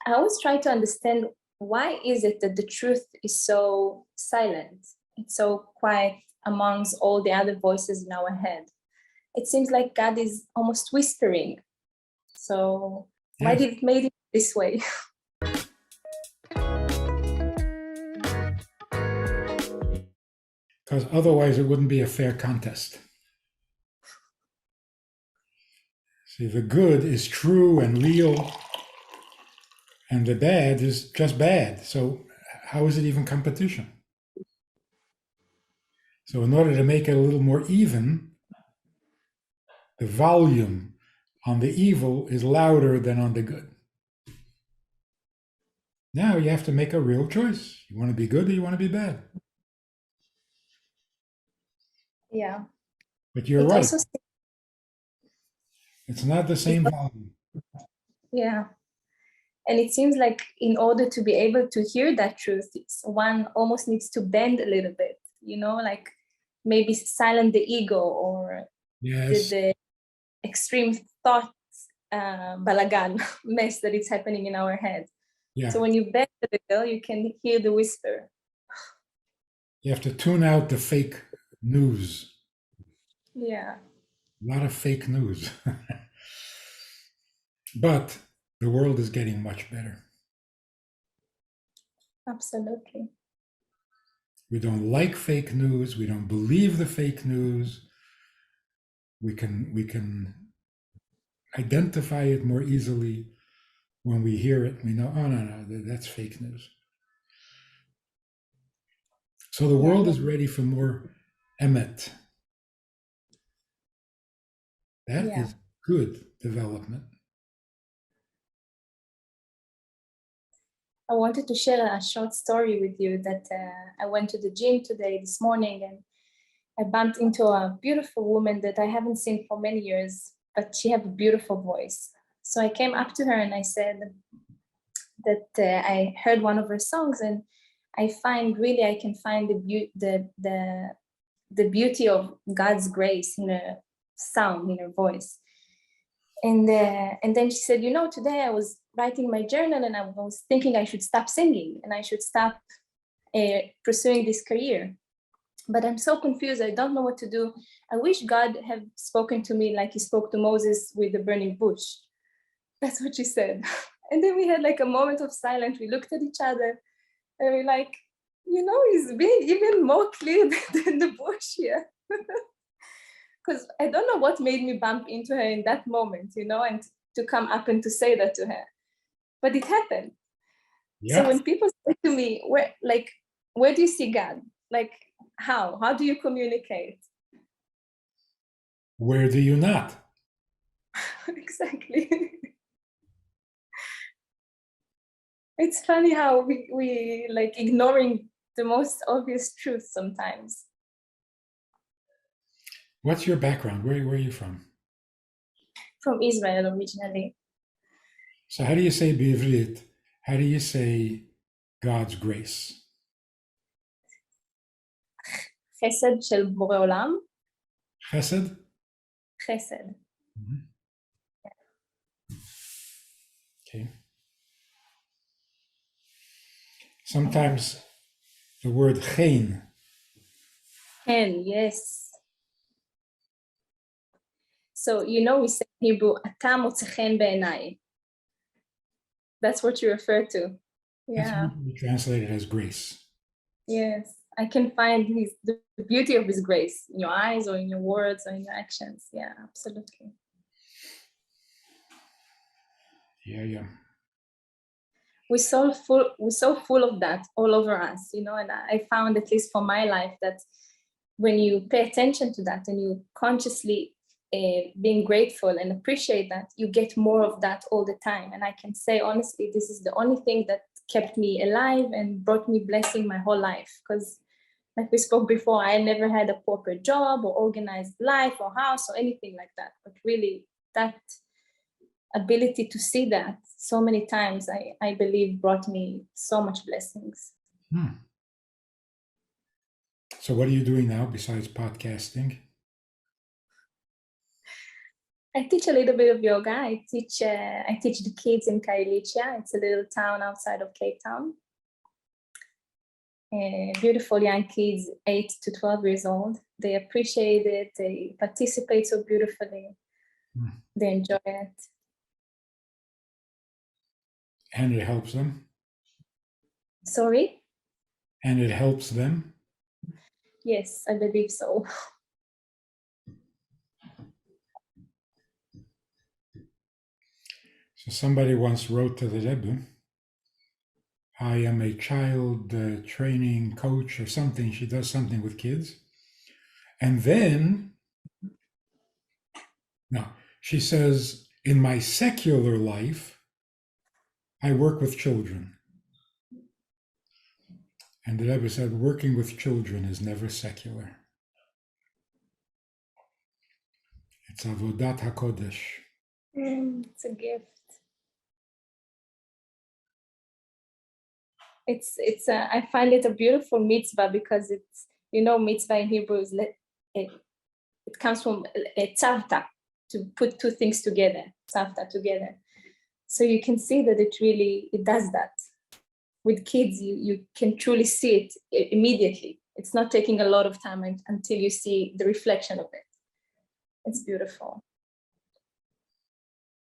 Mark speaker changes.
Speaker 1: I always try to understand, why is it that the truth is so silent? It's so quiet amongst all the other voices in our head. It seems like God is almost whispering. So why
Speaker 2: Yes.
Speaker 1: did it made it this way?
Speaker 2: Because otherwise it wouldn't be a fair contest. See, the good is true and real, and the bad is just bad. So how is it even competition? So in order to make it a little more even, the volume on the evil is louder than on the good. Now you have to make a real choice. You want to be good or you want to be bad?
Speaker 1: Yeah.
Speaker 2: But you're
Speaker 1: It
Speaker 2: right.
Speaker 1: also,
Speaker 2: It's not the same volume.
Speaker 1: yeah. And it seems like in order to be able to hear that truth, one almost needs to bend a little bit, like maybe silence the ego or
Speaker 2: Yes.
Speaker 1: the extreme thought balagan mess that is happening in our head.
Speaker 2: Yeah.
Speaker 1: So when you bend a little, you can hear the whisper.
Speaker 2: You have to tune out the fake news.
Speaker 1: Yeah.
Speaker 2: A lot of fake news. But the world is getting much better.
Speaker 1: Absolutely.
Speaker 2: We don't like fake news. We don't believe the fake news. We can identify it more easily when we hear it. We know, oh no, that's fake news. So the world is ready for more emet. That is good development.
Speaker 1: I wanted to share a short story with you that I went to the gym today, this morning, and I bumped into a beautiful woman that I haven't seen for many years, but she had a beautiful voice. So I came up to her and I said that I heard one of her songs, and I can find the beauty of God's grace in her sound, in her voice. And then she said, today I was writing my journal and I was thinking I should stop singing and I should stop pursuing this career. But I'm so confused. I don't know what to do. I wish God had spoken to me like he spoke to Moses with the burning bush. That's what she said. And then we had like a moment of silence. We looked at each other and we're like, he's being even more clear than the bush here. Because I don't know what made me bump into her in that moment, and to come up and to say that to her. But it happened.
Speaker 2: Yeah.
Speaker 1: So when people say to me, where do you see God? Like, how? How do you communicate?
Speaker 2: Where do you not?
Speaker 1: Exactly. It's funny how we like ignoring the most obvious truth sometimes.
Speaker 2: What's your background? Where are you from?
Speaker 1: From Israel originally.
Speaker 2: So how do you say bivrit? How do you say God's grace?
Speaker 1: חסד של בורא עולם.
Speaker 2: Chesed?
Speaker 1: חסד.
Speaker 2: Mm-hmm. Okay. Sometimes the word chen.
Speaker 1: Chen, yes. So, we say in Hebrew, אתה מוצא חן בעיניי. That's what you refer to. Yeah.
Speaker 2: That's translated as grace.
Speaker 1: Yes. I can find the beauty of his grace in your eyes or in your words or in your actions. Yeah, absolutely.
Speaker 2: Yeah.
Speaker 1: We're so full of that all over us, and I found, at least for my life, that when you pay attention to that and you consciously being grateful and appreciate that, you get more of that all the time. And I can say honestly, this is the only thing that kept me alive and brought me blessing my whole life. Because like we spoke before, I never had a proper job or organized life or house or anything like that. But really, that ability to see that so many times, I believe, brought me so much blessings.
Speaker 2: So what are you doing now besides podcasting?
Speaker 1: I teach a little bit of yoga. I teach the kids in Kailicha. It's a little town outside of Cape Town. Beautiful young kids, 8 to 12 years old. They appreciate it. They participate so beautifully. They enjoy it.
Speaker 2: And it helps them?
Speaker 1: Sorry?
Speaker 2: And it helps them?
Speaker 1: Yes, I believe so.
Speaker 2: So somebody once wrote to the Rebbe, I am a child training coach or something. She does something with kids. And then, now, she says, in my secular life, I work with children. And the Rebbe said, working with children is never secular. It's avodat hakodesh.
Speaker 1: It's a gift. I find it a beautiful mitzvah because it's, mitzvah in Hebrew is it comes from tzavta, to put two things together, tzavta together. So you can see that it does that. With kids, you can truly see it immediately. It's not taking a lot of time until you see the reflection of it. It's beautiful.